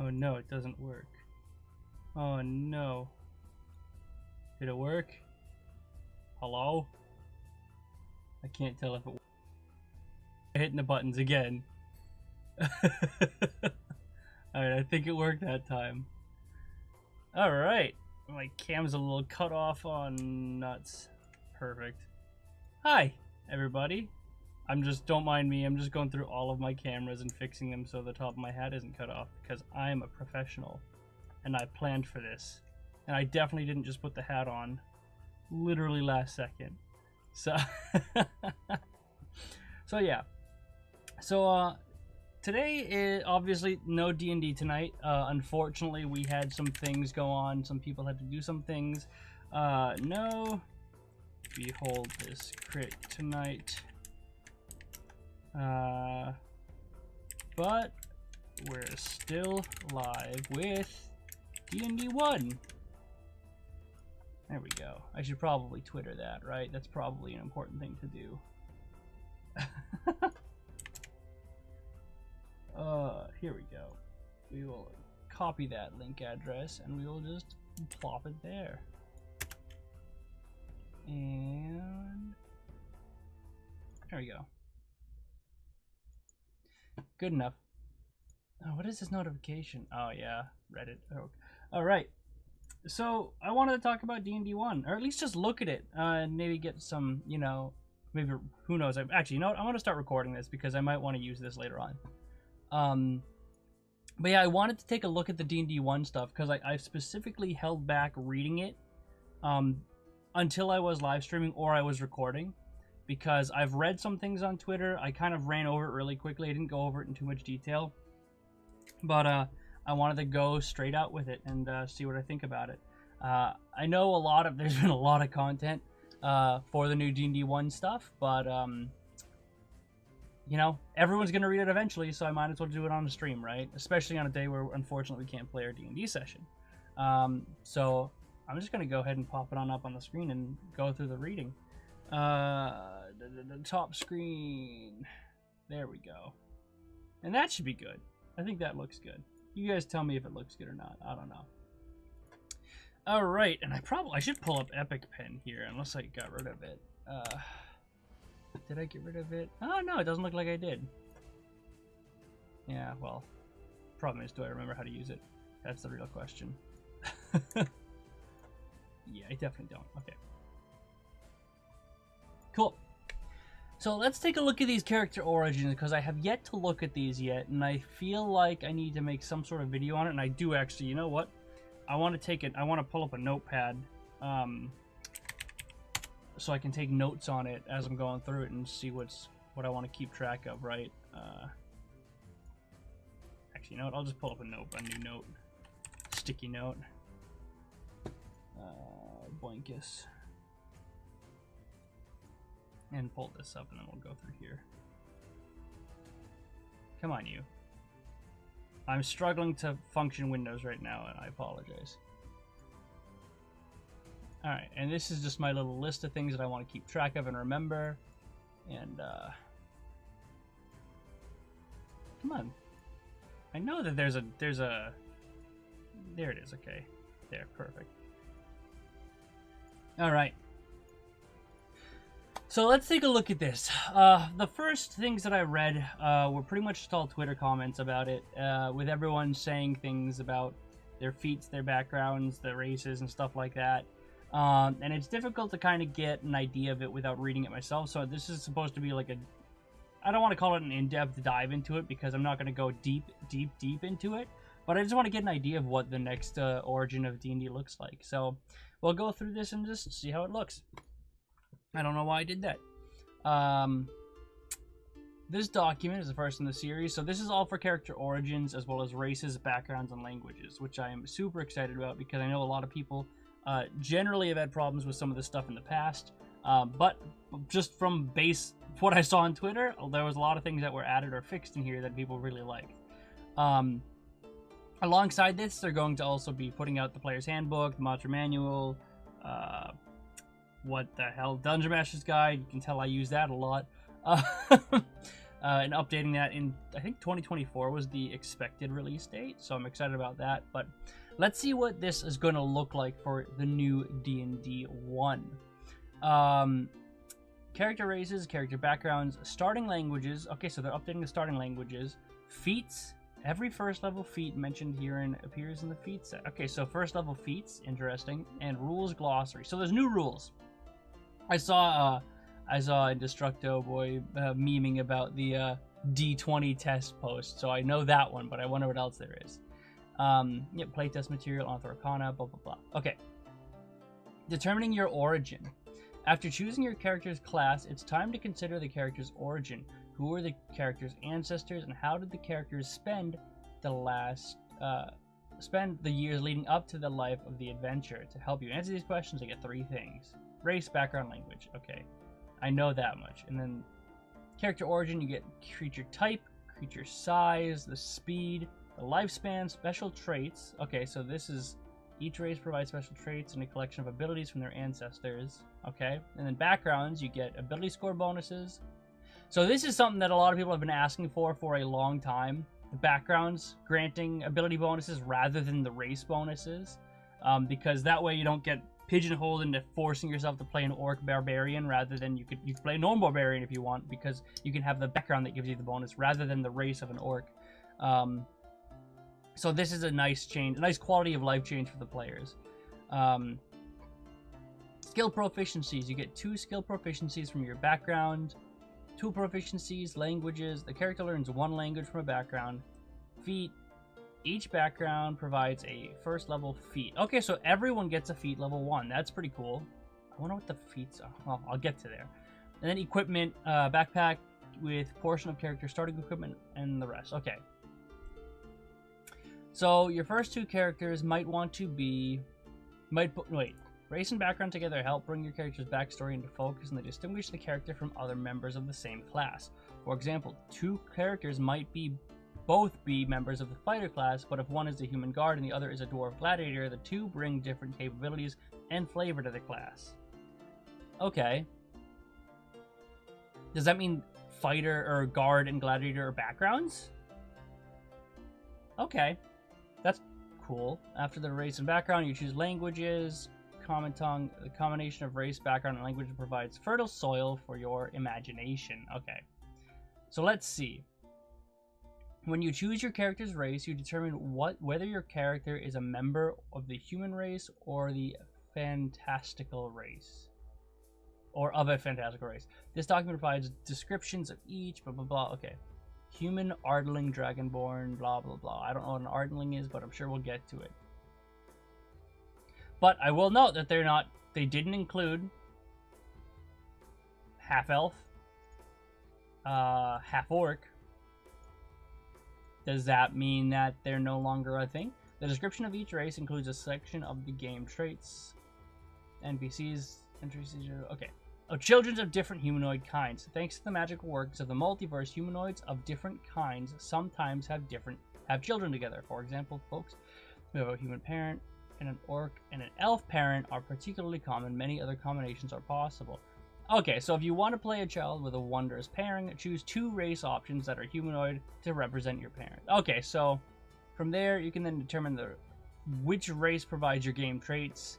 Oh no, it doesn't work. Oh no. Did it work? Hello? I can't tell if it worked. Hitting the buttons again. Alright, I think it worked that time. Alright. My cam's a little cut off on nuts. Perfect. Hi, everybody. Don't mind me, I'm just going through all of my cameras and fixing them so the top of my hat isn't cut off, because I'm a professional and I planned for this. And I definitely didn't just put the hat on literally last second. So so yeah. So today is obviously no D&D tonight. Unfortunately, we had some things go on. Some people had to do some things. No. Behold this crit tonight. But we're still live with D&D 1. There we go. I should probably Twitter that, right? That's probably an important thing to do. Here we go. We will copy that link address and we will just plop it there. And there we go. Good enough. Oh, what is this notification? Oh yeah, Reddit. Oh. All right. So I wanted to talk about D&D 1, or at least just look at it and maybe get some, you know, maybe, who knows. Actually, you know what? I'm going to start recording this because I might want to use this later on. But yeah, I wanted to take a look at the D&D 1 stuff because I specifically held back reading it until I was live streaming or I was recording, because I've read some things on Twitter. I kind of ran over it really quickly. I didn't go over it in too much detail, but I wanted to go straight out with it and see what I think about it. I know there's been a lot of content for the new D&D 1 stuff, but you know, everyone's gonna read it eventually, so I might as well do it on the stream, right? Especially on a day where unfortunately we can't play our D&D session. So I'm just gonna go ahead and pop it on up on the screen and go through the reading. The top screen. There we go. And that should be good. I think that looks good. You guys tell me if it looks good or not. I don't know. All right, and I should pull up Epic Pen here, unless I got rid of it. Did I get rid of it? Oh no, it doesn't look like I did. Yeah, well, problem is, do I remember how to use it? That's the real question. Yeah, I definitely don't. Okay. Cool. So let's take a look at these character origins, because I have yet to look at these yet, and I feel like I need to make some sort of video on it, and I do actually. You know what? I want to pull up a notepad, so I can take notes on it as I'm going through it and see what I want to keep track of, right? Actually, you know what? I'll just pull up a new note, sticky note. Boinkus. And pull this up, and then we'll go through here. Come on, you. I'm struggling to function Windows right now, and I apologize. Alright, and this is just my little list of things that I want to keep track of and remember. And, come on. I know that there's a... There it is, okay. There, perfect. Alright. So let's take a look at this. The first things that I read were pretty much just all Twitter comments about it, with everyone saying things about their feats, their backgrounds, their races, and stuff like that. And it's difficult to kind of get an idea of it without reading it myself, so this is supposed to be like I don't want to call it an in-depth dive into it, because I'm not going to go deep into it, but I just want to get an idea of what the next origin of D&D looks like. So we'll go through this and just see how it looks. I don't know why I did that. This document is the first in the series, so this is all for character origins as well as races, backgrounds, and languages, which I am super excited about because I know a lot of people generally have had problems with some of this stuff in the past, but just from what I saw on Twitter, there was a lot of things that were added or fixed in here that people really liked. Alongside this, they're going to also be putting out the Player's Handbook, the Module Manual, what the hell, Dungeon Master's Guide. You can tell I use that a lot. and updating that in, I think 2024 was the expected release date, so I'm excited about that. But let's see what this is going to look like for the new D&D 1. Character races, character backgrounds, starting languages. Okay, so they're updating the starting languages. Feats. Every first level feat mentioned herein appears in the feat set. Okay, so first level feats, interesting. And rules glossary. So there's new rules. I saw Destructo Boy memeing about the D20 test post, so I know that one, but I wonder what else there is. Yep, playtest material, Author Arcana, blah blah blah. Okay. Determining your origin. After choosing your character's class, it's time to consider the character's origin. Who are the character's ancestors, and how did the characters spend the years leading up to the life of the adventure? To help you answer these questions, I get 3 things. Race, background, language. Okay, I know that much. And then character origin, you get creature type, creature size, the speed, the lifespan, special traits. Okay, so this is each race provides special traits and a collection of abilities from their ancestors. Okay, and then backgrounds, you get ability score bonuses. So this is something that a lot of people have been asking for a long time. The backgrounds granting ability bonuses rather than the race bonuses, because that way you don't get pigeonholed into forcing yourself to play an orc barbarian rather than you could play a normal barbarian if you want, because you can have the background that gives you the bonus rather than the race of an orc. So this is a nice change, a nice quality of life change for the players. Skill proficiencies, you get 2 skill proficiencies from your background. 2 proficiencies, languages. The character learns 1 language from a background. Feat. Each background provides a first level feat. Okay, so everyone gets a feat level 1. That's pretty cool. I wonder what the feats are. Well, I'll get to there. And then equipment, backpack with portion of character starting equipment and the rest. Okay. So your first 2 characters might want to be... Race and background together help bring your character's backstory into focus, and they distinguish the character from other members of the same class. For example, 2 characters might both be members of the fighter class, but if one is a human guard and the other is a dwarf gladiator, the 2 bring different capabilities and flavor to the class. Okay. Does that mean fighter or guard and gladiator are backgrounds? Okay. That's cool. After the race and background, you choose languages. Common tongue. The combination of race, background, and language provides fertile soil for your imagination. Okay. So let's see. When you choose your character's race, you determine whether your character is a member of the human race or the fantastical race. Or of a fantastical race. This document provides descriptions of each, blah, blah, blah. Okay. Human, Ardling, Dragonborn, blah, blah, blah. I don't know what an Ardling is, but I'm sure we'll get to it. But I will note that they didn't include half-elf, half-orc. Does that mean that they're no longer a thing? The description of each race includes a section of the game traits, NPCs, okay. Of children of different humanoid kinds. Thanks to the magical works of the multiverse, humanoids of different kinds sometimes have children together. For example, folks who have a human parent and an orc and an elf parent are particularly common. Many other combinations are possible. Okay, so if you want to play a child with a wondrous pairing, choose 2 race options that are humanoid to represent your parent. Okay, so from there you can then determine which race provides your game traits.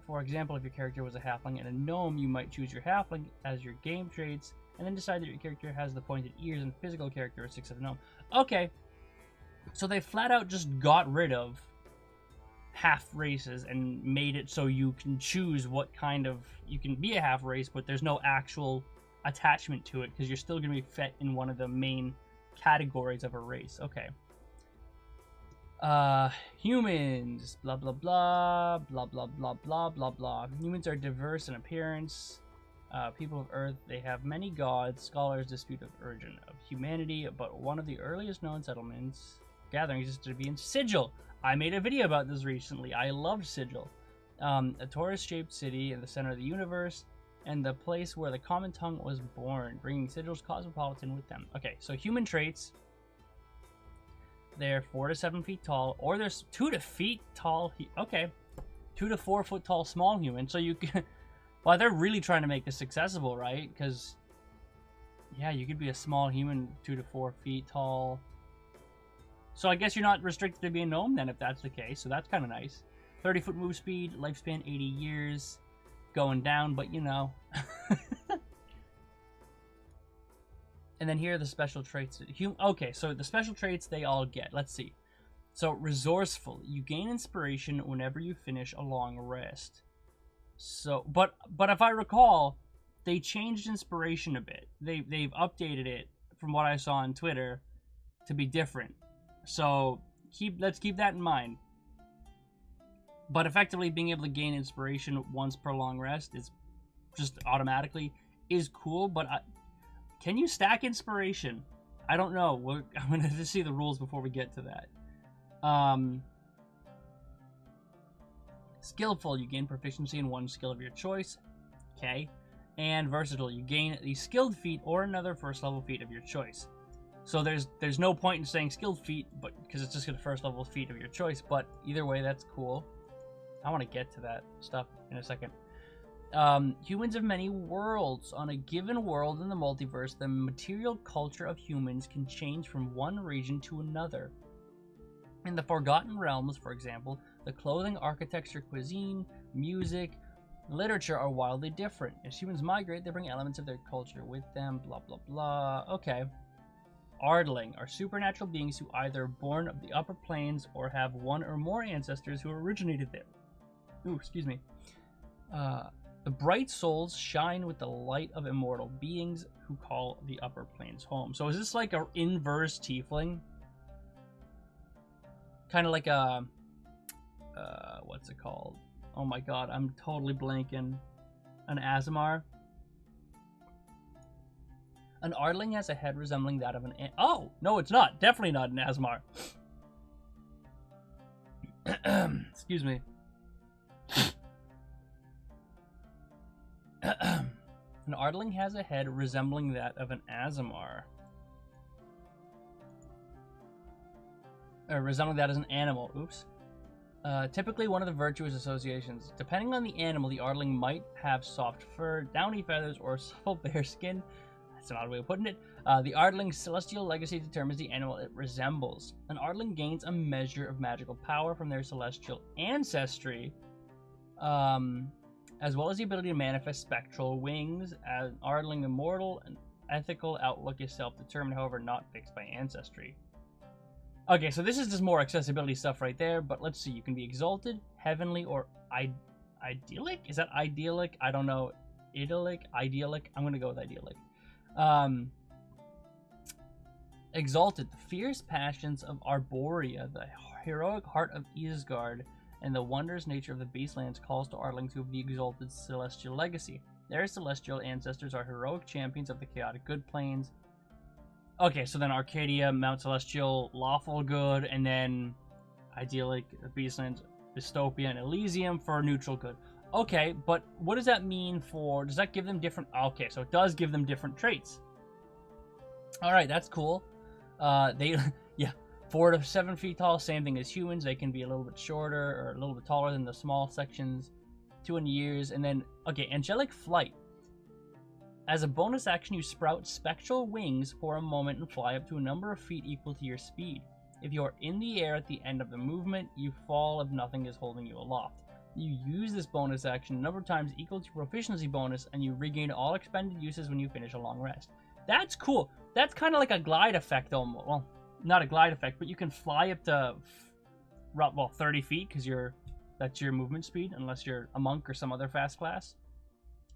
For example, if your character was a halfling and a gnome, you might choose your halfling as your game traits, and then decide that your character has the pointed ears and physical characteristics of a gnome. Okay. So they flat out just got rid of half races and made it so you can choose what kind of... You can be a half race, but there's no actual attachment to it because you're still going to be fit in one of the main categories of a race. Okay. Humans, blah, blah, blah, blah, blah, blah, blah, blah, blah. Humans are diverse in appearance. People of Earth, they have many gods. Scholars dispute the origin of humanity, but one of the earliest known settlements... gatherings is to be in Sigil. I made a video about this recently. I loved Sigil. A torus-shaped city in the center of the universe, and the place where the common tongue was born, bringing Sigil's cosmopolitan with them. Okay, so human traits. They're 4 to 7 feet tall, or there's 2 to feet tall. Okay, 2 to 4 foot tall small human. So you can... Well, they're really trying to make this accessible, right? Because Yeah, you could be a small human, 2 to 4 feet tall. So I guess you're not restricted to being a gnome then, if that's the case. So that's kind of nice. 30-foot move speed, lifespan 80 years. Going down, but you know. And then here are the special traits. Okay, so the special traits they all get. Let's see. So resourceful. You gain inspiration whenever you finish a long rest. So, but if I recall, they changed inspiration a bit. They've updated it from what I saw on Twitter to be different. So let's keep that in mind. But effectively, being able to gain inspiration once per long rest is just automatically is cool. But can you stack inspiration? I don't know. I'm going to see the rules before we get to that. Skillful, you gain proficiency in one skill of your choice. Okay. And versatile, you gain a skilled feat or another first level feat of your choice. So there's no point in saying skilled feat, but because it's just a first level feat of your choice. But either way, that's cool. I want to get to that stuff in a second. Humans of many worlds. On a given world in the multiverse, the material culture of humans can change from one region to another. In the Forgotten Realms, for example, the clothing, architecture, cuisine, music, literature are wildly different. As humans migrate, they bring elements of their culture with them, blah, blah, blah. Okay. Ardling are supernatural beings who either born of the upper planes or have one or more ancestors who originated there. Ooh, excuse me. The bright souls shine with the light of immortal beings who call the upper planes home. So is this like an inverse tiefling? Kind of like a... what's it called? Oh my god, I'm totally blanking. An Azamar? An Ardling has a head resembling that of an... Oh! No, it's not. Definitely not an Azamar. Excuse me. An Ardling has a head resembling that of an Azamar. Resembling that as an animal. Oops. Typically one of the virtuous associations. Depending on the animal, the Ardling might have soft fur, downy feathers, or supple bare skin. That's an odd way of putting it. The Ardling's celestial legacy determines the animal it resembles. An Ardling gains a measure of magical power from their celestial ancestry, as well as the ability to manifest spectral wings. As an Ardling immortal, an ethical outlook is self-determined, however not fixed by ancestry. Okay, so this is just more accessibility stuff right there, but let's see. You can be exalted, heavenly, or idyllic? Is that idyllic? I don't know. Idyllic? Idyllic? I'm going to go with idyllic. Exalted, the fierce passions of Arborea, the heroic heart of Isgard, and the wondrous nature of the Beastlands calls to Ardlings who have the exalted celestial legacy. Their celestial ancestors are heroic champions of the chaotic good planes. Okay, so then Arcadia, Mount Celestial, Lawful Good, and then Idyllic, Beastlands, Dystopia, and Elysium for neutral good. Okay, but what does that mean for... Does that give them different... Okay, so it does give them different traits. Alright, that's cool. Yeah, 4 to 7 feet tall, same thing as humans. They can be a little bit shorter or a little bit taller than the small sections. 200 years, and then... Okay, Angelic Flight. As a bonus action, you sprout spectral wings for a moment and fly up to a number of feet equal to your speed. If you are in the air at the end of the movement, you fall if nothing is holding you aloft. You use this bonus action a number of times equal to your proficiency bonus, and you regain all expended uses when you finish a long rest. That's cool. That's kind of like a glide effect almost. Well, not a glide effect, but you can fly up to, 30 feet, because that's your movement speed, unless you're a monk or some other fast class.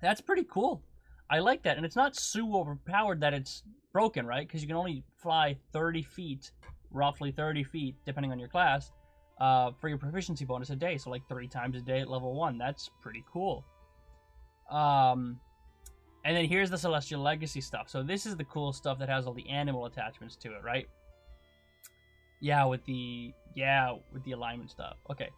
That's pretty cool. I like that, and it's not so overpowered that it's broken, right? Because you can only fly 30 feet, roughly 30 feet, depending on your class, for your proficiency bonus a day. So like 3 times a day at level 1. That's pretty cool. And then here's the Celestial Legacy stuff. So this is the cool stuff that has all the animal attachments to it, right? Yeah, with the alignment stuff. Okay.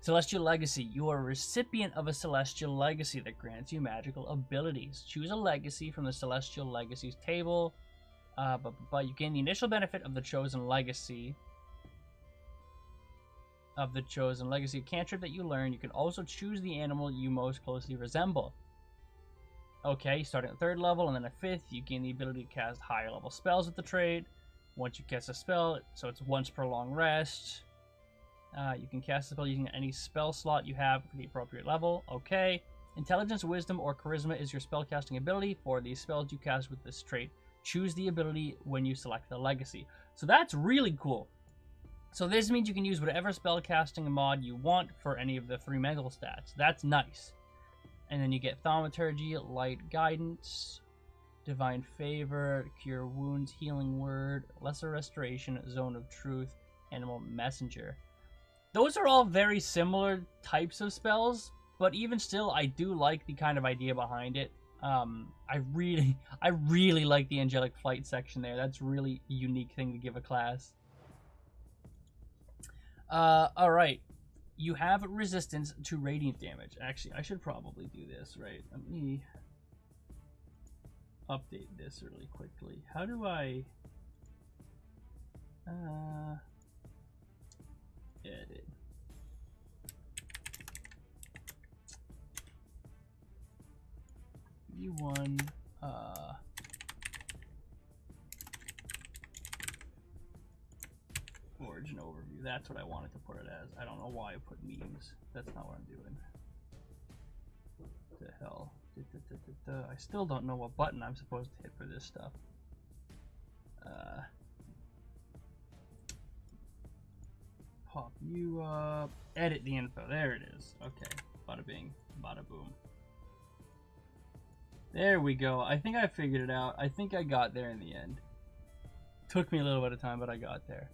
Celestial Legacy. You are a recipient of a Celestial Legacy that grants you magical abilities. Choose a legacy from the Celestial Legacies table. But you gain the initial benefit of the chosen legacy. Cantrip that you learn. You can also choose the animal you most closely resemble. Okay, starting at 3rd level and then at 5th, you gain the ability to cast higher level spells with the trait. Once you cast a spell, so it's once per long rest. You can cast a spell using any spell slot you have for the appropriate level. Okay. Intelligence, Wisdom, or Charisma is your spellcasting ability. For these spells you cast with this trait, choose the ability when you select the legacy. So that's really cool. So this means you can use whatever spellcasting mod you want for any of the 3 mental stats. That's nice. And then you get Thaumaturgy, Light Guidance, Divine Favor, Cure Wounds, Healing Word, Lesser Restoration, Zone of Truth, Animal Messenger. Those are all very similar types of spells, but even still, I do like the kind of idea behind it. I really like the Angelic Flight section there. That's a really unique thing to give a class. Alright. You have resistance to radiant damage. Actually, I should probably do this, right? Let me update this really quickly. How do I... edit. D1, Origin Overview. That's what I wanted to put it as. I don't know why I put memes. That's not what I'm doing. What the hell? I still don't know what button I'm supposed to hit for this stuff. Pop you up. Edit the info. There it is. Okay. Bada bing. Bada boom. There we go. I think I figured it out. I think I got there in the end. Took me a little bit of time, but I got there.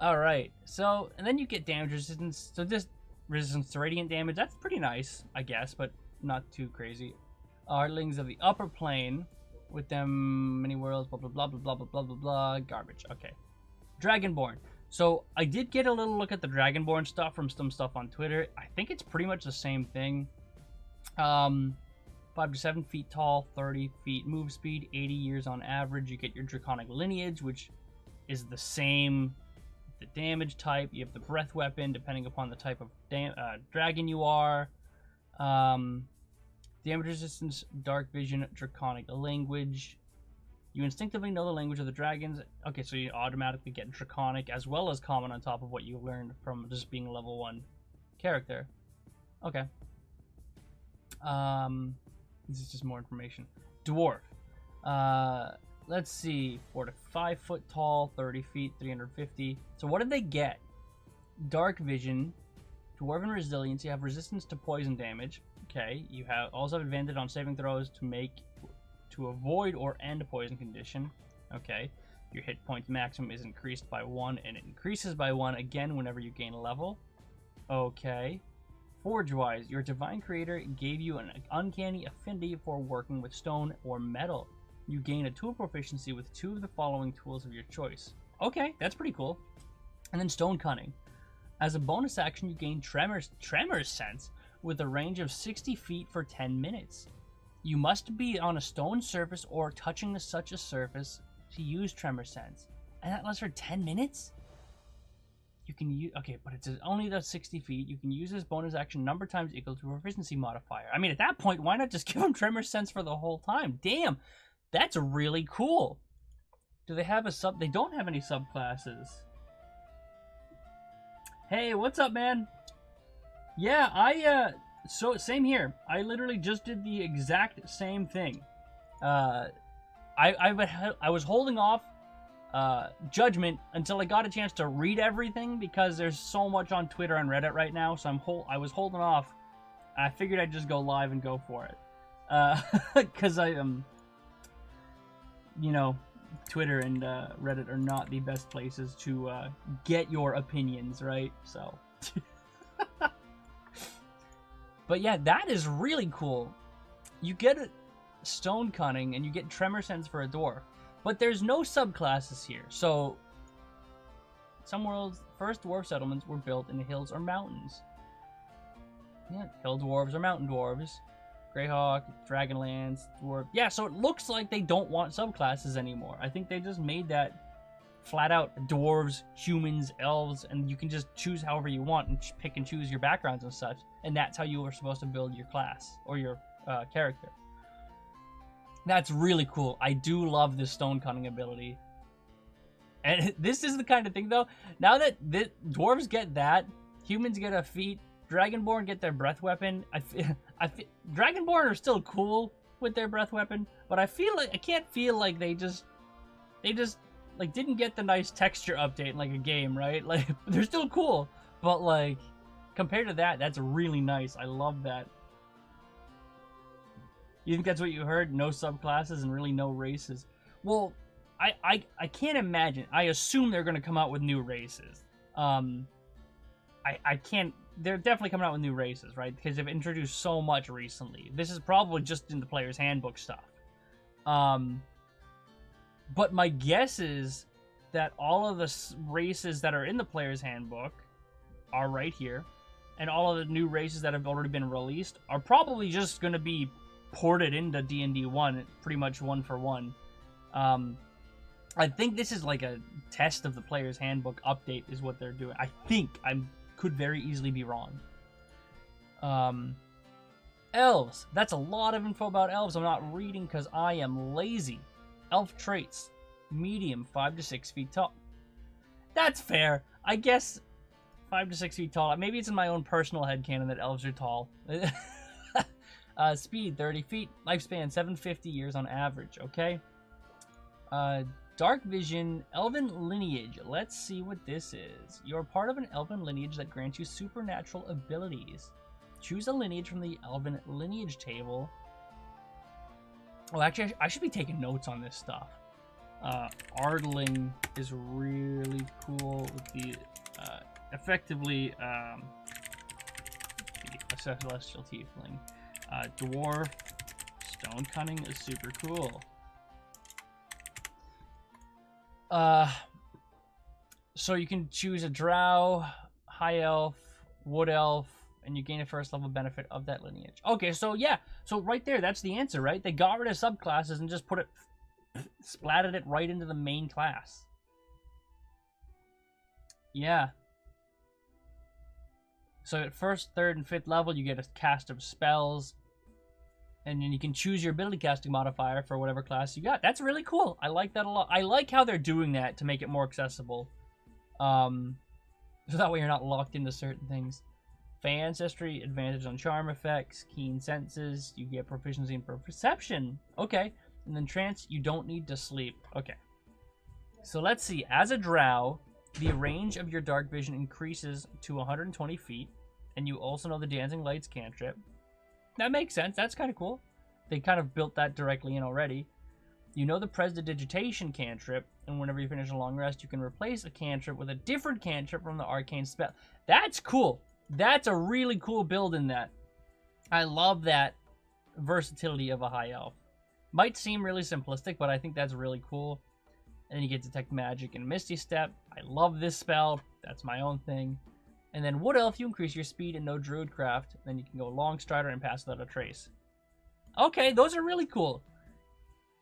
Alright, so, and then you get damage resistance. So this resistance to radiant damage, that's pretty nice, I guess, but not too crazy. Artlings of the upper plane, with them many worlds, blah blah blah blah blah blah blah blah blah, garbage. Okay. Dragonborn. So I did get a little look at the Dragonborn stuff from some stuff on Twitter. I think it's pretty much the same thing. 5 to 7 feet tall, 30 feet move speed, 80 years on average. You get your Draconic lineage, which is the same. The damage type. You have the breath weapon, depending upon the type of dragon you are. Damage resistance, dark vision, Draconic language. You instinctively know the language of the dragons. Okay, so you automatically get Draconic as well as Common on top of what you learned from just being a level 1 character. Okay. This is just more information. Dwarf. Let's see. 4 to 5 foot tall, 30 feet, 350. So what did they get? Dark vision, Dwarven resilience. You have resistance to poison damage. Okay. You have also have advantage on saving throws to avoid or end a poison condition. Okay. Your hit points maximum is increased by 1, and it increases by 1 again whenever you gain a level. Okay. Forge-wise, your divine creator gave you an uncanny affinity for working with stone or metal. You gain a tool proficiency with 2 of the following tools of your choice. Okay, that's pretty cool. And then stone cunning. As a bonus action, you gain tremors sense with a range of 60 feet for 10 minutes. You must be on a stone surface or touching such a surface to use tremor sense. And that lasts for 10 minutes? You can use, okay, but it's only the 60 feet. You can use this bonus action number times equal to a proficiency modifier. I mean, at that point, why not just give them tremor sense for the whole time? Damn, that's really cool. Do they have a sub? They don't have any subclasses. Hey, what's up, man? Yeah, so same here. I literally just did the exact same thing. I was holding off judgment until I got a chance to read everything because there's so much on Twitter and Reddit right now, so I was holding off. I figured I'd just go live and go for it. Because I you know, Twitter and Reddit are not the best places to get your opinions, right? So but yeah, that is really cool. You get stone cunning and you get tremor sense for a dwarf. But there's no subclasses here, so some worlds, first dwarf settlements were built in the hills or mountains. Yeah, hill dwarves or mountain dwarves, Greyhawk, Dragonlands, dwarf. Yeah, so it looks like they don't want subclasses anymore. I think they just made that flat out dwarves, humans, elves, and you can just choose however you want and pick and choose your backgrounds and such. And that's how you are supposed to build your class or your character. That's really cool. I do love this stone cutting ability. And this is the kind of thing, though, now that dwarves get that, humans get a feat, Dragonborn get their breath weapon. Dragonborn are still cool with their breath weapon, but I can't feel like they just like didn't get the nice texture update in like a game, right? Like they're still cool, but like compared to that, that's really nice. I love that. You think that's what you heard? No subclasses and really no races. Well, I can't imagine. I assume they're gonna come out with new races. I can't. They're definitely coming out with new races, right? Because they've introduced so much recently. This is probably just in the player's handbook stuff. But my guess is that all of the races that are in the player's handbook are right here. And all of the new races that have already been released are probably just going to be ported into D&D 1, pretty much one for one. I think this is like a test of the player's handbook update is what they're doing. I think. Could very easily be wrong. Elves. That's a lot of info about elves I'm not reading because I am lazy. Elf traits. Medium, 5 to 6 feet tall. That's fair. I guess 5 to 6 feet tall. Maybe it's in my own personal headcanon that elves are tall. Speed, 30 feet. Lifespan, 750 years on average. Okay. Dark Vision, Elven Lineage. Let's see what this is. You're part of an Elven lineage that grants you supernatural abilities. Choose a lineage from the Elven lineage table. Oh, actually, I should be taking notes on this stuff. Ardling is really cool with the, effectively, the Celestial Tiefling. Dwarf, Stone Cunning is super cool. So you can choose a drow, high elf, wood elf, and you gain a first level benefit of that lineage. Okay, so yeah, so right there, that's the answer, right? They got rid of subclasses and just splattered it right into the main class. Yeah. So at first, third, and fifth level, you get a cast of spells. And then you can choose your ability casting modifier for whatever class you got. That's really cool. I like that a lot. I like how they're doing that to make it more accessible. So that way you're not locked into certain things. Fey Ancestry, advantage on charm effects, keen senses, you get proficiency in perception. Okay. And then trance, you don't need to sleep. Okay. So let's see. As a drow, the range of your dark vision increases to 120 feet. And you also know the Dancing Lights cantrip. That makes sense. That's kind of cool. They kind of built that directly in already. You know the Prestidigitation cantrip, and whenever you finish a long rest, you can replace a cantrip with a different cantrip from the arcane spell. That's cool. That's a really cool build in that. I love that versatility of a high elf. Might seem really simplistic, but I think that's really cool. And then you get Detect Magic and Misty Step. I love this spell. That's my own thing. And then Wood Elf, you increase your speed and no Druidcraft. Then you can go Long Strider and Pass Without a Trace. Okay, those are really cool.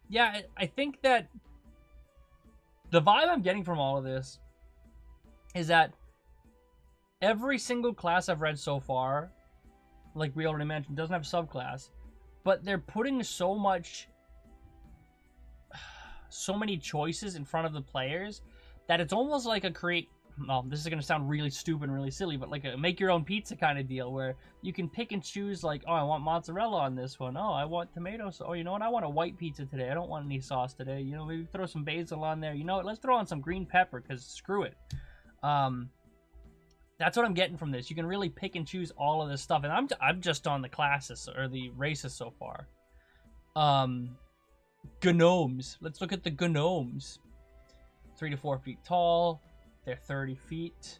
Yeah, I think that the vibe I'm getting from all of this is that every single class I've read so far, like we already mentioned, doesn't have a subclass, but they're putting so many choices in front of the players that it's almost like a well, this is going to sound really stupid and really silly, but like a make your own pizza kind of deal where you can pick and choose like, oh, I want mozzarella on this one. Oh, I want tomatoes. Oh, you know what? I want a white pizza today. I don't want any sauce today. You know, maybe throw some basil on there. You know what? Let's throw on some green pepper because screw it. That's what I'm getting from this. You can really pick and choose all of this stuff. And I'm just on the classes or the races so far. Gnomes. Let's look at the gnomes. 3 to 4 feet tall. They're 30 feet.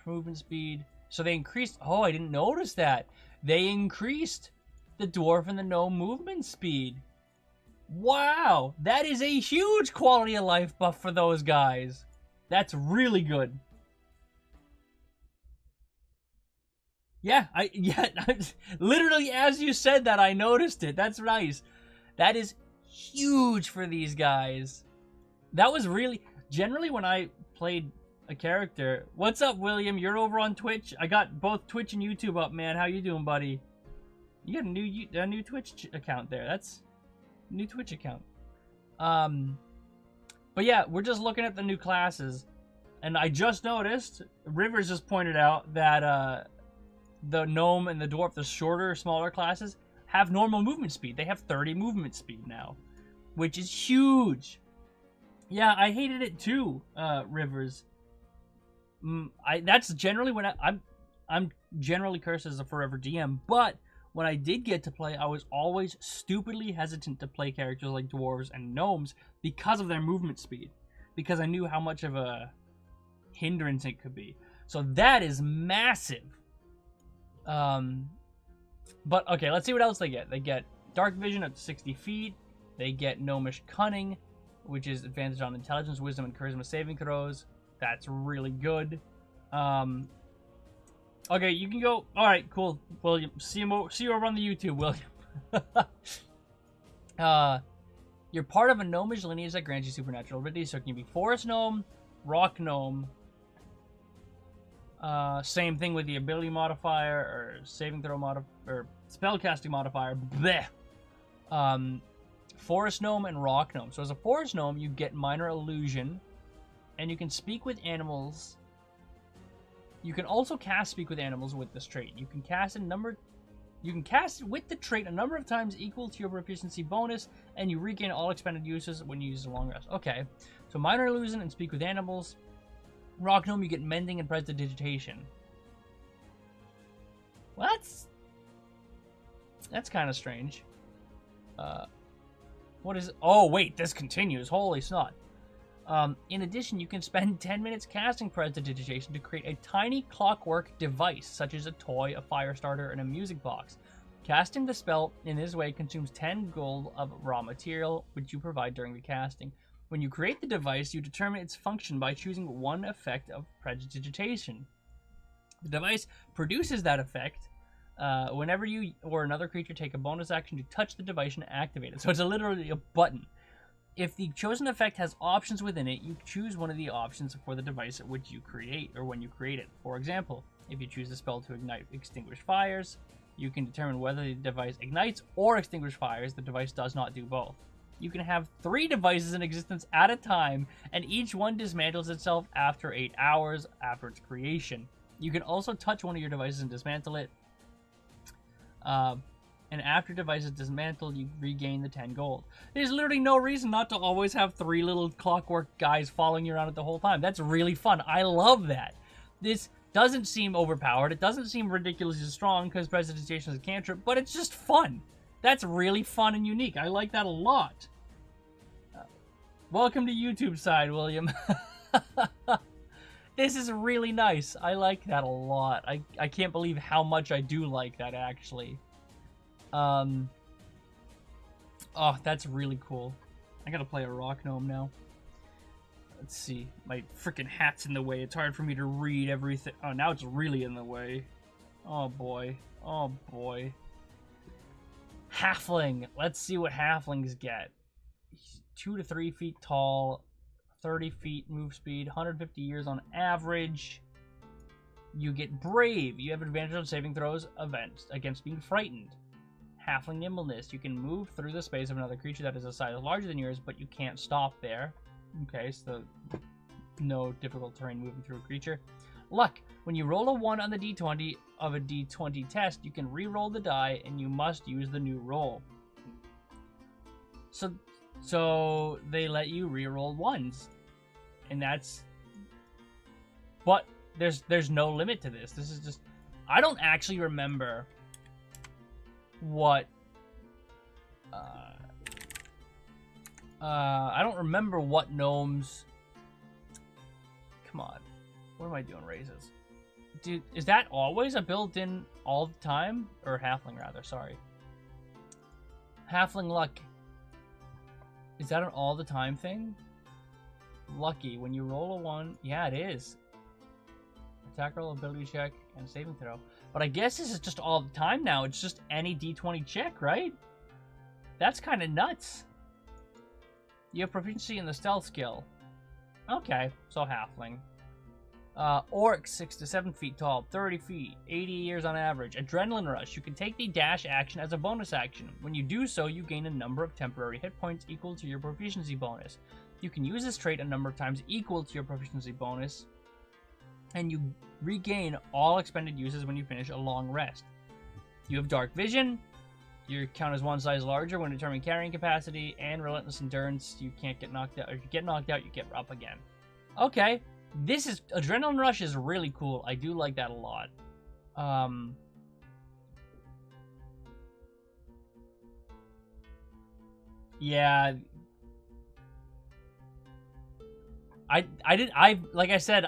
Movement speed. So they increased. Oh, I didn't notice that. They increased the dwarf and the gnome movement speed. Wow. That is a huge quality of life buff for those guys. That's really good. Yeah, literally as you said that, I noticed it. That's nice. That is huge for these guys. That was really... Generally, when I played a character... What's up, William? You're over on Twitch? I got both Twitch and YouTube up, man. How you doing, buddy? You got a new Twitch account there. That's a new Twitch account. But yeah, we're just looking at the new classes. And I just noticed, Rivers just pointed out that the gnome and the dwarf, the shorter, smaller classes, have normal movement speed. They have 30 movement speed now, which is huge. Yeah, I hated it too, Rivers. That's generally when I'm generally cursed as a forever DM, but when I did get to play, I was always stupidly hesitant to play characters like dwarves and gnomes because of their movement speed, because I knew how much of a hindrance it could be. So that is massive. But okay, let's see what else they get. They get dark vision up to 60 feet. They get gnomish cunning, which is advantage on intelligence, wisdom, and charisma saving throws. That's really good. Okay, you can go. All right, cool, William. See you over on the YouTube, William. You're part of a gnomish lineage that grants you supernatural abilities, so it can be forest gnome, rock gnome. Same thing with the ability modifier or saving throw modifier or spellcasting modifier. Bleh. Forest gnome and rock gnome. So as a forest gnome, you get minor illusion, and you can speak with animals. You can also cast speak with animals with this trait. You can cast it with the trait a number of times equal to your proficiency bonus, and you regain all expended uses when you use a long rest. Okay, so minor illusion and speak with animals. Rock gnome, you get mending and prestidigitation. Well, that's kind of strange. What is it? Oh, wait, this continues. Holy snot. In addition, you can spend 10 minutes casting prestidigitation to create a tiny clockwork device, such as a toy, a fire starter, and a music box. Casting the spell in this way consumes 10 gold of raw material, which you provide during the casting. When you create the device, you determine its function by choosing one effect of prestidigitation. The device produces that effect whenever you or another creature take a bonus action to touch the device and activate it. So it's literally a button. If the chosen effect has options within it, you choose one of the options for the device which you create, or when you create it. For example, if you choose the spell to extinguish fires, you can determine whether the device ignites or extinguishes fires. The device does not do both. You can have 3 devices in existence at a time, and each one dismantles itself after 8 hours after its creation. You can also touch one of your devices and dismantle it. And after device is dismantled, you regain the 10 gold. There's literally no reason not to always have 3 little clockwork guys following you around the whole time. That's really fun. I love that. This doesn't seem overpowered. It doesn't seem ridiculously strong because prestidigitation is a cantrip, but it's just fun. That's really fun and unique. I like that a lot. Welcome to YouTube side, William. This is really nice. I like that a lot. I can't believe how much I do like that, actually. Oh, that's really cool. I gotta play a rock gnome now. Let's see. My freaking hat's in the way. It's hard for me to read everything. Oh, now it's really in the way. Oh, boy. Oh, boy. Halfling. Let's see what halflings get. 2 to 3 feet tall, 30 feet move speed, 150 years on average. You get brave. You have advantage on saving throws against being frightened. Halfling nimbleness. You can move through the space of another creature that is a size larger than yours, but you can't stop there. Okay, so no difficult terrain moving through a creature. Luck. When you roll a 1 on the d20 of a d20 test, you can re-roll the die, and you must use the new roll. So they let you re-roll 1s, and that's. But there's no limit to this. This is just. I don't actually remember what. I don't remember what gnomes. Come on, what am I doing? Raises. Dude, is that always a built-in all the time? Or halfling, rather, sorry. Halfling luck. Is that an all-the-time thing? Lucky. When you roll a 1... Yeah, it is. Attack roll, ability check, and saving throw. But I guess this is just all the time now. It's just any d20 check, right? That's kind of nuts. You have proficiency in the stealth skill. Okay, so halfling. Orc, 6 to 7 feet tall, 30 feet, 80 years on average. Adrenaline Rush. You can take the dash action as a bonus action. When you do so, you gain a number of temporary hit points equal to your proficiency bonus. You can use this trait a number of times equal to your proficiency bonus, and you regain all expended uses when you finish a long rest. You have Dark Vision. You count as one size larger when determining carrying capacity, and Relentless Endurance. You can't get knocked out. If you get knocked out, you get up again. Okay. This is Adrenaline Rush is really cool. I do like that a lot. Yeah. Like I said,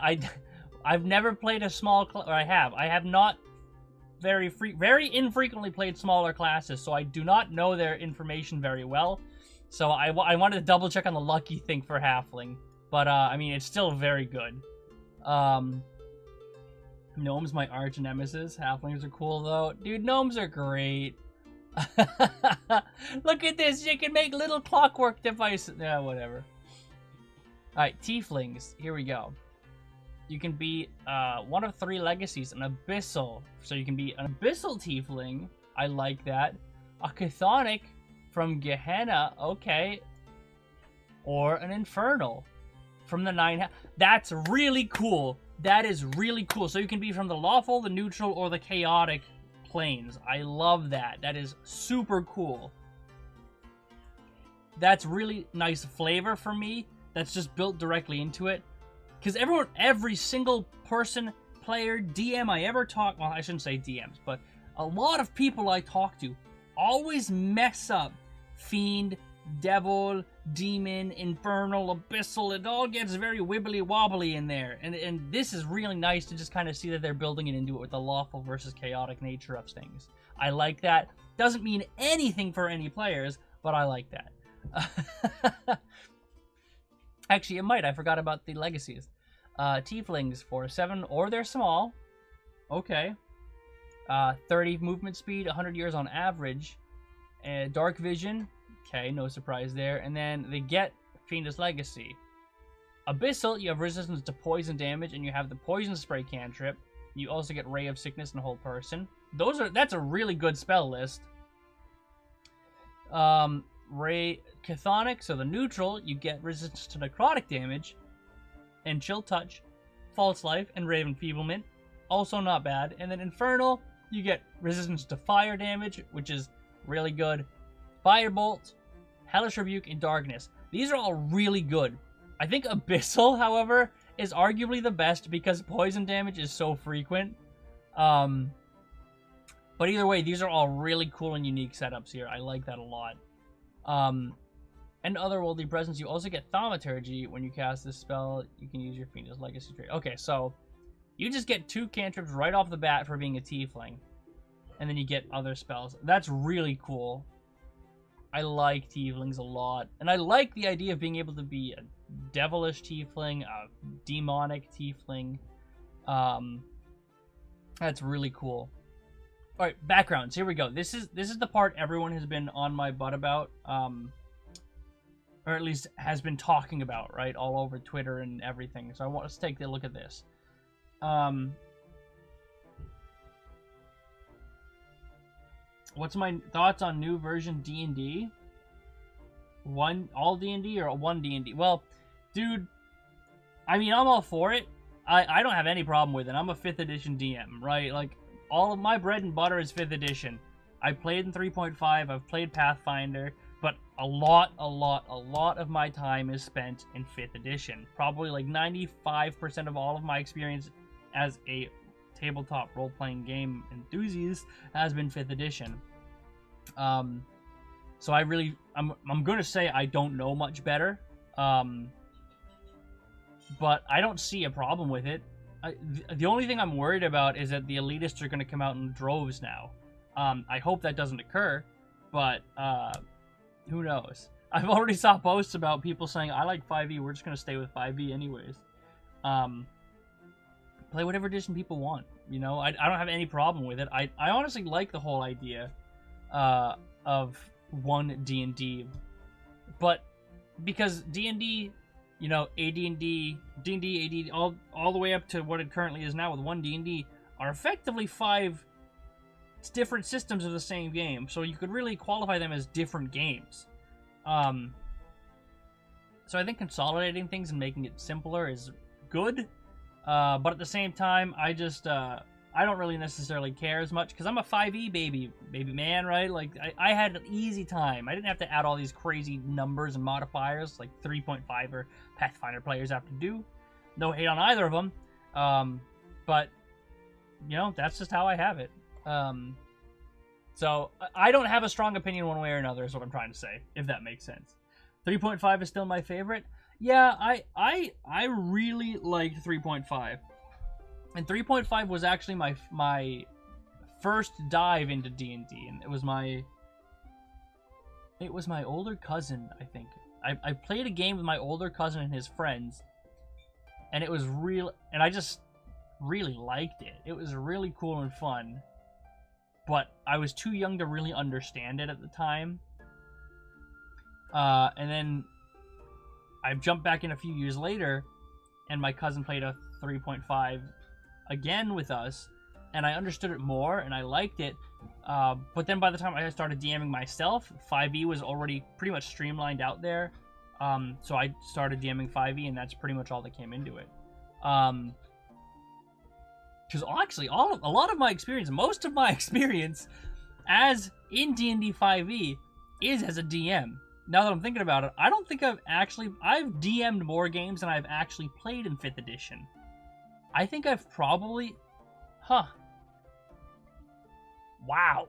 I've never played a small or I have not very infrequently played smaller classes, so I do not know their information very well. So I wanted to double check on the lucky thing for halfling. But, I mean, it's still very good. Gnomes, my arch nemesis. Halflings are cool, though. Dude, gnomes are great. Look at this. You can make little clockwork devices. Yeah, whatever. Alright, tieflings. Here we go. You can be one of 3 legacies. An abyssal. So you can be an abyssal tiefling. I like that. A chthonic from Gehenna. Okay. Or an infernal. From the 9. That's really cool. That is really cool. So you can be from the lawful, the neutral, or the chaotic planes. I love that. That is super cool. That's really nice flavor for me. That's just built directly into it. Because every single person, player, DM I ever talk, well, I shouldn't say DMs, but a lot of people I talk to always mess up Fiend, Devil, Demon, Infernal, Abyssal. It all gets very wibbly wobbly in there, and this is really nice to just kind of see that they're building it into it with the lawful versus chaotic nature of things. I like that. Doesn't mean anything for any players, but I like that. Actually, it might. I forgot about the legacies. Tieflings for 7, or they're small. Okay. 30 movement speed, 100 years on average. Dark Vision. Okay, no surprise there. And then they get Fiendish Legacy. Abyssal, you have resistance to poison damage, and you have the Poison Spray cantrip. You also get Ray of Sickness and Hold Person. That's a really good spell list. Ray Chthonic, so the neutral, you get resistance to necrotic damage, and Chill Touch, False Life, and Ray of Enfeeblement. Also not bad. And then Infernal, you get resistance to fire damage, which is really good. Firebolt, Hellish Rebuke, and Darkness. These are all really good. I think Abyssal, however, is arguably the best because poison damage is so frequent. But either way, these are all really cool and unique setups here. I like that a lot. And Otherworldly Presence, you also get Thaumaturgy. When you cast this spell, you can use your Fiendish Legacy trait. Okay, so you just get 2 cantrips right off the bat for being a tiefling. And then you get other spells. That's really cool. I like tieflings a lot. And I like the idea of being able to be a devilish tiefling, a demonic tiefling. That's really cool. Alright, backgrounds. Here we go. This is the part everyone has been on my butt about. Or at least has been talking about, right? All over Twitter and everything. So let's take a look at this. What's my thoughts on new version D&D? All D&D or one D&D? Well, dude, I mean, I'm all for it. I don't have any problem with it. I'm a 5th edition DM, right? Like, all of my bread and butter is 5th edition. I played in 3.5, I've played Pathfinder, but a lot of my time is spent in 5th edition. Probably like 95% of all of my experience as a tabletop role-playing game enthusiast has been 5th edition. So I'm gonna say I don't know much better, but I don't see a problem with it. The only thing I'm worried about is that the elitists are gonna come out in droves now. I hope that doesn't occur, but who knows? I've already saw posts about people saying, I like 5e, we're just gonna stay with 5e anyways. Play whatever edition people want, you know? I don't have any problem with it. I honestly like the whole idea of one D&D, but because D&D you know, AD&D, D&D, AD, all the way up to what it currently is now with one D&D, are effectively 5 different systems of the same game. So you could really qualify them as different games. So I think consolidating things and making it simpler is good. But at the same time, I don't really necessarily care as much because I'm a 5e baby man, right? Like, I had an easy time. I didn't have to add all these crazy numbers and modifiers like 3.5 or Pathfinder players have to do. No hate on either of them. But, you know, that's just how I have it. So I don't have a strong opinion one way or another is what I'm trying to say, if that makes sense. 3.5 is still my favorite. Yeah, I really liked 3.5. And 3.5 was actually my first dive into D&D, and it was my older cousin, I think. I played a game with my older cousin and his friends, and it was real, and I just really liked it. It was really cool and fun, but I was too young to really understand it at the time. And then I jumped back in a few years later, and my cousin played a 3.5 again with us, and I understood it more, and I liked it. But then by the time I started DMing myself, 5e was already pretty much streamlined out there. So I started DMing 5e, and that's pretty much all that came into it. Because actually, a lot of my experience, most of my experience as in D&D 5e is as a DM. Now that I'm thinking about it, I don't think I've DM'd more games than I've actually played in 5th edition. I think I've probably... Wow.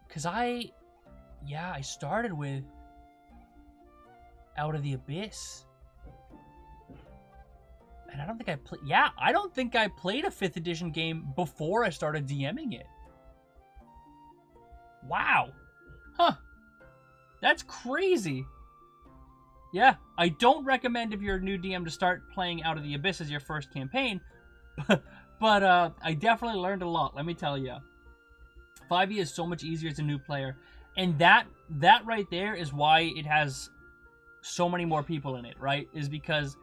Because I started with Out of the Abyss. And I don't think I don't think I played a 5th edition game before I started DMing it. Wow. That's crazy. Yeah, I don't recommend if you're a new DM to start playing Out of the Abyss as your first campaign, but I definitely learned a lot, let me tell you. 5e is so much easier as a new player, and that right there is why it has so many more people in it, right? Is because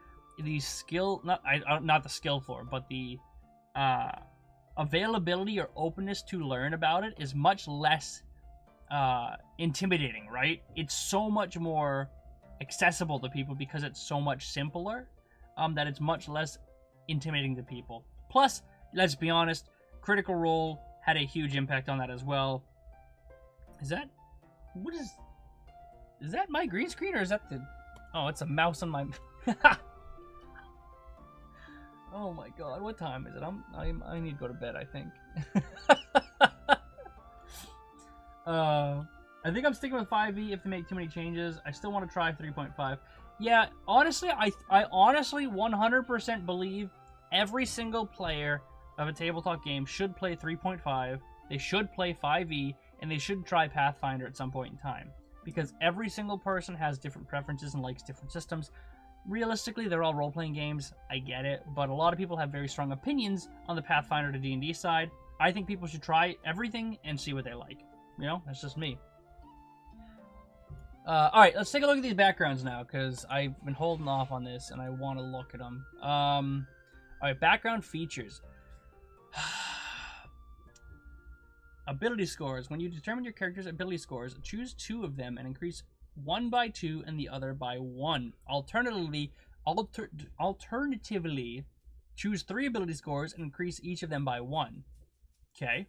the skill, not the skill floor, but the availability or openness to learn about it is much less intimidating, right? It's so much more accessible to people because it's so much simpler, that it's much less intimidating to people. Plus, let's be honest, Critical Role had a huge impact on that as well. Is that my green screen, or is that the... Oh, it's a mouse on my... Oh my god, what time is it? I need to go to bed, I think. I think I'm sticking with 5e if they make too many changes. I still want to try 3.5. Yeah, honestly, I honestly 100% believe every single player of a tabletop game should play 3.5. They should play 5e, and they should try Pathfinder at some point in time. Because every single person has different preferences and likes different systems. Realistically, they're all role-playing games. I get it, but a lot of people have very strong opinions on the Pathfinder to D&D side. I think people should try everything and see what they like. You know, that's just me. Alright, let's take a look at these backgrounds now, because I've been holding off on this, and I want to look at them. Alright, background features. Ability scores. When you determine your character's ability scores, choose 2 of them and increase one by 2 and the other by 1. Alternatively, choose 3 ability scores and increase each of them by 1. Okay.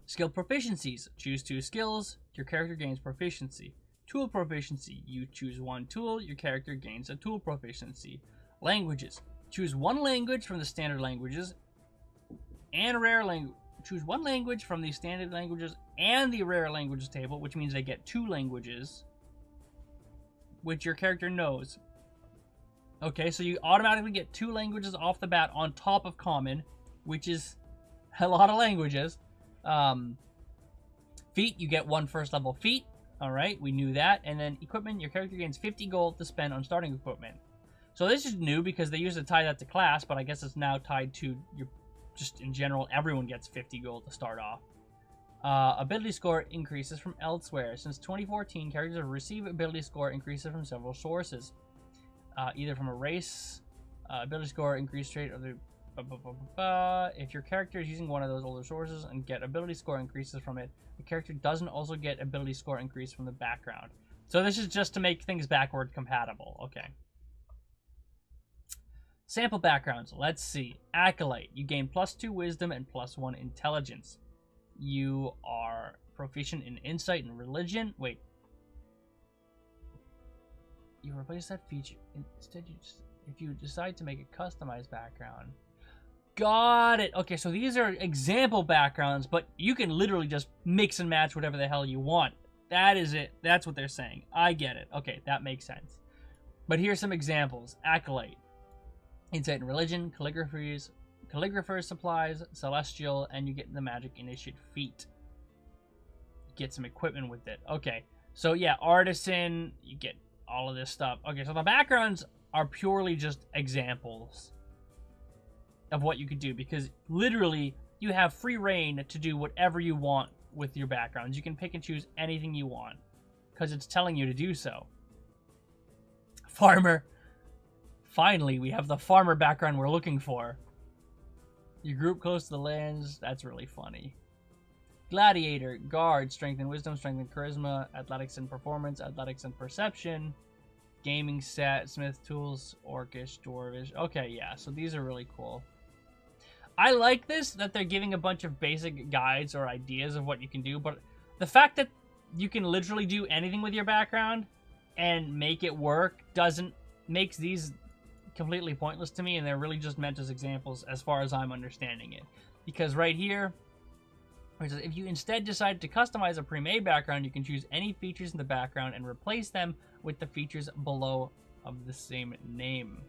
Skill proficiencies. Choose 2 skills. Your character gains proficiency. Tool proficiency. You choose 1 tool. Your character gains a tool proficiency. Languages. Choose 1 language from the standard languages and rare language. Choose 1 language from the standard languages and the rare languages table, which means they get 2 languages, which your character knows. Okay, so you automatically get 2 languages off the bat on top of common, which is a lot of languages. Feat, you get 1 first level feat. Alright, we knew that. And then equipment, your character gains 50 gold to spend on starting equipment. So this is new because they used to tie that to class, but I guess it's now tied to your... Just in general, everyone gets 50 gold to start off. Ability score increases from elsewhere. Since 2014, characters have received ability score increases from several sources. Either from a race, ability score increase rate of the... If your character is using one of those older sources and get ability score increases from it, the character doesn't also get ability score increase from the background. So this is just to make things backward compatible. Okay. Sample backgrounds. Let's see. Acolyte. You gain +2 wisdom and +1 intelligence. You are proficient in insight and religion. Wait. You replace that feature. Instead, if you decide to make a customized background. Got it. Okay, so these are example backgrounds, but you can literally just mix and match whatever the hell you want. That is it. That's what they're saying. I get it. Okay, that makes sense. But here's some examples. Acolyte. Insight and religion, calligrapher's supplies, celestial, and you get the magic initiate feat. Get some equipment with it. Okay, so yeah, artisan, you get all of this stuff. Okay, so the backgrounds are purely just examples of what you could do, because literally you have free reign to do whatever you want with your backgrounds. You can pick and choose anything you want because it's telling you to do so. Farmer. Finally, we have the farmer background we're looking for. Your group close to the lands. That's really funny. Gladiator. Guard. Strength and wisdom. Strength and charisma. Athletics and performance. Athletics and perception. Gaming set. Smith tools. Orcish. Dwarvish. Okay, yeah. So these are really cool. I like this, that they're giving a bunch of basic guides or ideas of what you can do, but the fact that you can literally do anything with your background and make it work makes these completely pointless to me, and they're really just meant as examples as far as I'm understanding it. Because right here, it says, if you instead decide to customize a pre-made background, you can choose any features in the background and replace them with the features below of the same name.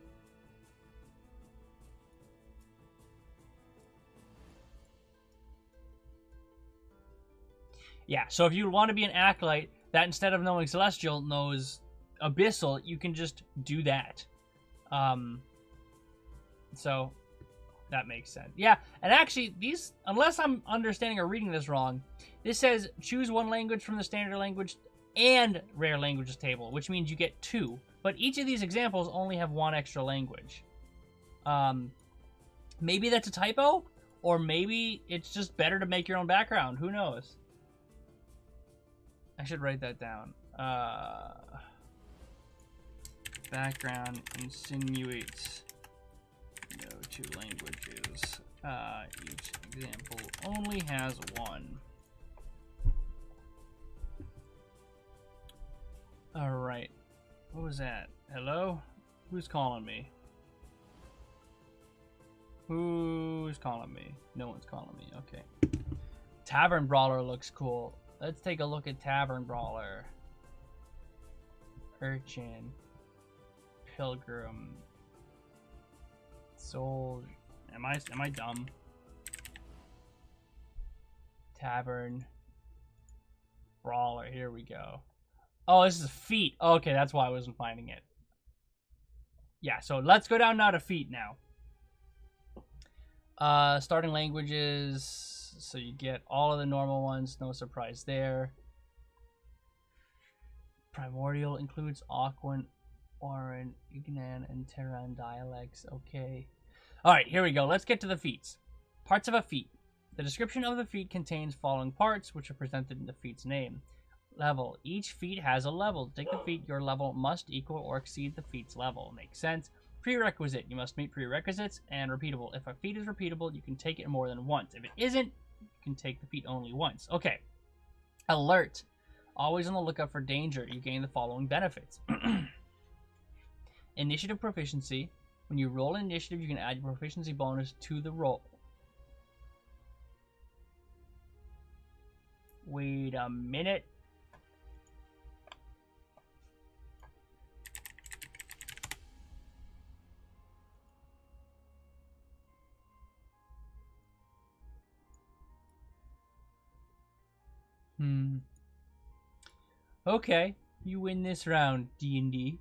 Yeah, so if you want to be an acolyte that instead of knowing celestial knows abyssal, you can just do that. So that makes sense. Yeah, and actually these, unless I'm understanding or reading this wrong, this says choose one language from the standard language and rare languages table, which means you get 2. But each of these examples only have 1 extra language. Maybe that's a typo, or maybe it's just better to make your own background. Who knows? I should write that down. Background insinuates no 2 languages. Each example only has 1. Alright. What was that? Hello? Who's calling me? Who's calling me? No one's calling me. Okay. Tavern Brawler looks cool. Let's take a look at Tavern Brawler. Urchin. Pilgrim. Soul. Am I dumb? Tavern Brawler. Here we go. Oh, this is feat. Okay, that's why I wasn't finding it. Yeah, so let's go down now to feat now. Starting languages. So you get all of the normal ones. No surprise there. Primordial includes Aquan, Oran, Ignan, and Terran dialects. Okay. Alright, here we go. Let's get to the feats. Parts of a feat. The description of the feat contains following parts, which are presented in the feat's name. Level. Each feat has a level. To take the feat, your level must equal or exceed the feat's level. Makes sense. Prerequisite. You must meet prerequisites. And repeatable. If a feat is repeatable, you can take it more than once. If it isn't, you can take the feat only once. Okay. Alert. Always on the lookout for danger. You gain the following benefits. Initiative proficiency. When you roll initiative, you can add your proficiency bonus to the roll. Wait a minute. Okay, you win this round, D&D.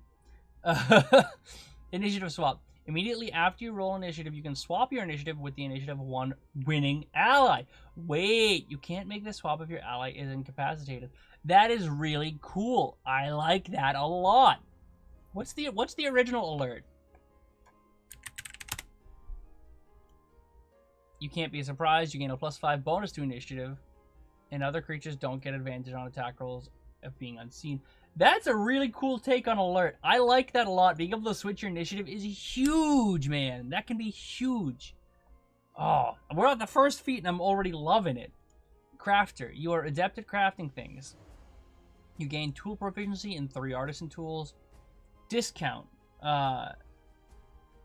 Initiative swap. Immediately after you roll initiative, you can swap your initiative with the initiative 1 winning ally. Wait, you can't make this swap if your ally is incapacitated. That is really cool. I like that a lot. What's the original alert? You can't be surprised. You gain a +5 bonus to initiative, and other creatures don't get advantage on attack rolls of being unseen. That's a really cool take on alert. I like that a lot. Being able to switch your initiative is huge, man. That can be huge. Oh, we're on the first feat, and I'm already loving it. Crafter. You are adept at crafting things. You gain tool proficiency in 3 artisan tools. Discount.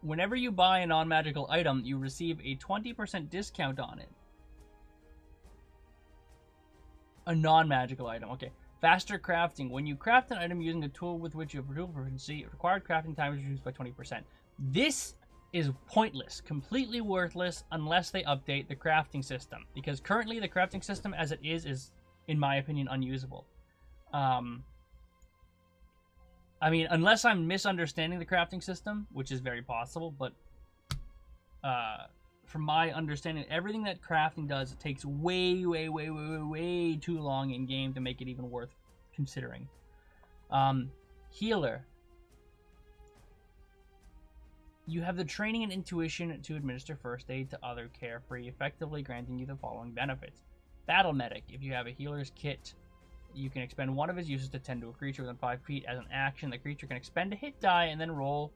Whenever you buy a non-magical item, you receive a 20% discount on it. A non-magical item, okay. Faster crafting. When you craft an item using a tool with which you have tool proficiency, required crafting time is reduced by 20%. This is pointless, completely worthless, unless they update the crafting system. Because currently the crafting system as it is, in my opinion, unusable. I mean, unless I'm misunderstanding the crafting system, which is very possible, but from my understanding, everything that crafting does, it takes way too long in game to make it even worth considering. Healer. You have the training and intuition to administer first aid to other carefree, effectively granting you the following benefits. Battle Medic. If you have a healer's kit, you can expend one of his uses to tend to a creature within 5 feet. As an action, the creature can expend a hit die and then roll.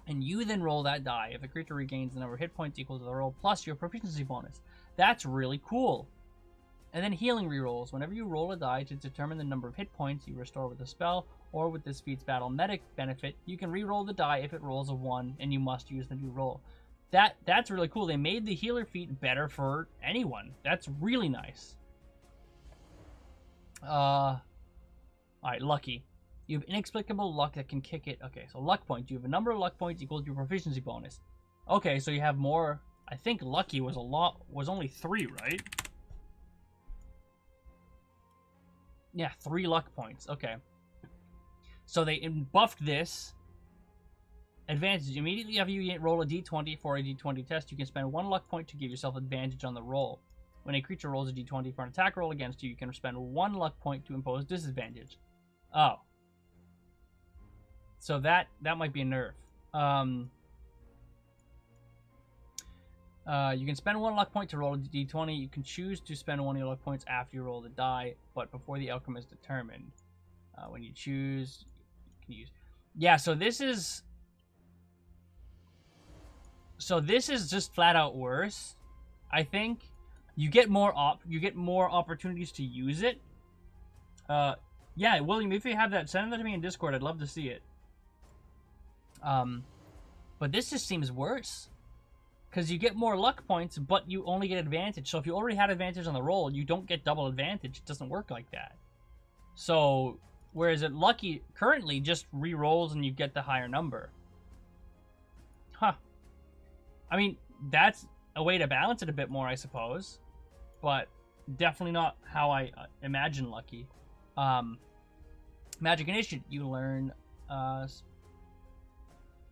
And you then roll that die. If the creature regains the number of hit points equal to the roll plus your proficiency bonus. That's really cool. And then healing rerolls. Whenever you roll a die to determine the number of hit points you restore with the spell, or with this feat's Battle Medic benefit, you can re-roll the die if it rolls a 1, and you must use the new roll. That's really cool. They made the healer feat better for anyone. That's really nice. Alright, lucky. You have inexplicable luck that can kick it. Okay, so luck points. You have a number of luck points equal to your proficiency bonus. Okay, so you have more. I think lucky was only 3, right? Yeah, 3 luck points. Okay. So they buffed this. Advantage. Immediately after you roll a d20 for a d20 test, you can spend 1 luck point to give yourself advantage on the roll. When a creature rolls a d20 for an attack roll against you, you can spend 1 luck point to impose disadvantage. Oh. So that might be a nerf. You can spend 1 luck point to roll a d20. You can choose to spend 1 of your luck points after you roll the die, but before the outcome is determined. When you choose, you can use. Yeah, so this is just flat out worse. I think you get more opportunities to use it. Yeah, William, if you have that, send that to me in Discord. I'd love to see it. But this just seems worse. Because you get more luck points, but you only get advantage. So if you already had advantage on the roll, you don't get double advantage. It doesn't work like that. So, whereas at lucky, currently just re-rolls and you get the higher number. Huh. I mean, that's a way to balance it a bit more, I suppose. But definitely not how I imagine lucky. Magic Initiate. You learn the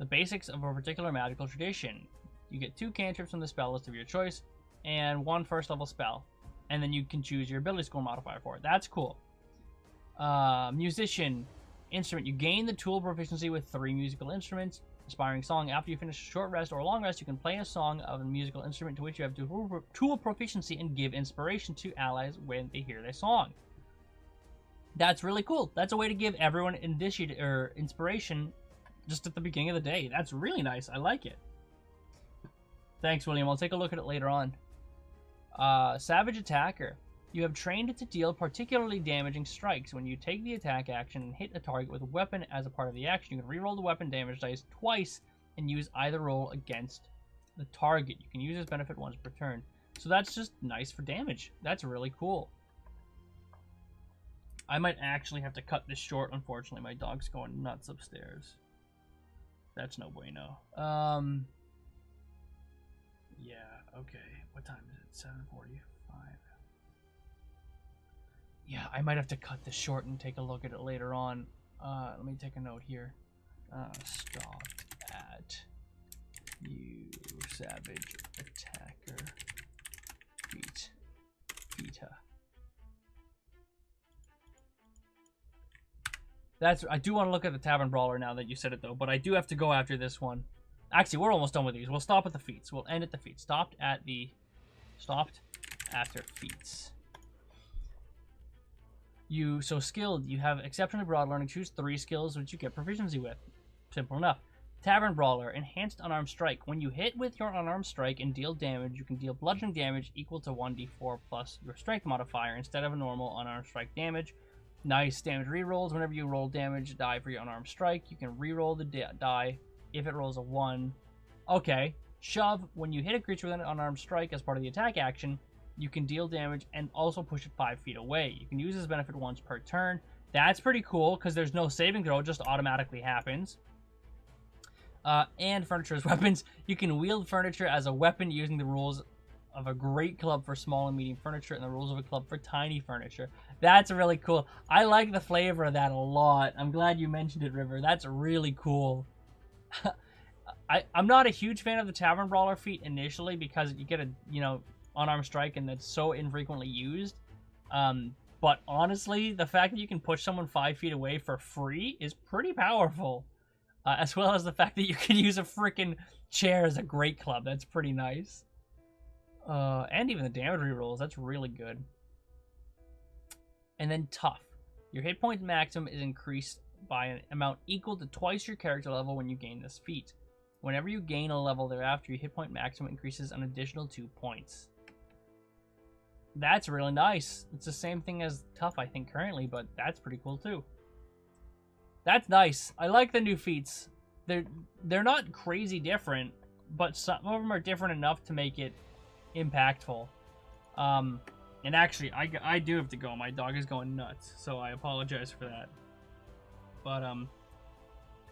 basics of a particular magical tradition. You get 2 cantrips from the spell list of your choice, and 1 first level spell. And then you can choose your ability score modifier for it. That's cool. Musician. Instrument. You gain the tool proficiency with 3 musical instruments. Aspiring song. After you finish a short rest or a long rest, you can play a song of a musical instrument to which you have tool proficiency and give inspiration to allies when they hear their song. That's really cool. That's a way to give everyone inspiration just at the beginning of the day. That's really nice. I like it. Thanks, William. I'll take a look at it later on. Savage Attacker. You have trained to deal particularly damaging strikes. When you take the attack action and hit a target with a weapon as a part of the action, you can reroll the weapon damage dice twice and use either roll against the target. You can use this benefit once per turn. So that's just nice for damage. That's really cool. I might actually have to cut this short. Unfortunately, my dog's going nuts upstairs. That's no bueno. Yeah, okay. What time is it? 7:45. Yeah, I might have to cut this short and take a look at it later on. Let me take a note here. Stop at You savage attacker. Vita. I do want to look at the Tavern Brawler now that you said it though, but I do have to go after this one. Actually, we're almost done with these. We'll stop at the feats. We'll end at the feats. Stopped after feats. So skilled, you have exceptionally broad learning. Choose 3 skills which you get proficiency with. Simple enough. Tavern Brawler, enhanced unarmed strike. When you hit with your unarmed strike and deal damage, you can deal bludgeoning damage equal to 1d4 plus your strength modifier instead of a normal unarmed strike damage. Nice damage rerolls. Whenever you roll damage die for your unarmed strike, you can reroll the die if it rolls a 1. Okay. Shove. When you hit a creature with an unarmed strike as part of the attack action, you can deal damage and also push it 5 feet away. You can use this benefit once per turn. That's pretty cool because there's no saving throw. It just automatically happens. And furniture as weapons. You can wield furniture as a weapon using the rules of a great club for small and medium furniture and the rules of a club for tiny furniture. That's really cool. I like the flavor of that a lot. I'm glad you mentioned it, River. That's really cool. I'm not a huge fan of the Tavern Brawler feat initially because you get a, unarmed strike and that's so infrequently used. But honestly, the fact that you can push someone 5 feet away for free is pretty powerful. As well as the fact that you can use a freaking chair as a great club. That's pretty nice. And even the damage rerolls. That's really good. And then tough. Your hit point maximum is increased by an amount equal to twice your character level when you gain this feat. Whenever you gain a level thereafter, your hit point maximum increases an additional 2 points. That's really nice. It's the same thing as tough, I think, currently, but that's pretty cool too. That's nice. I like the new feats. They're not crazy different, but some of them are different enough to make it impactful. And actually, I do have to go. My dog is going nuts, so I apologize for that. But I'm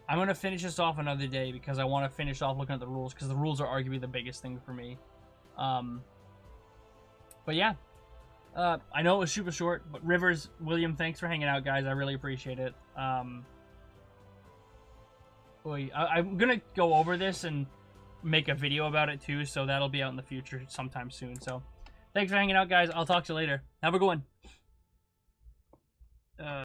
gonna finish this off another day because I want to finish off looking at the rules because the rules are arguably the biggest thing for me. But yeah, I know it was super short, but Rivers, William, thanks for hanging out, guys. I really appreciate it. I'm gonna go over this and make a video about it too, so that'll be out in the future sometime soon. So thanks for hanging out, guys. I'll talk to you later. Have a good one.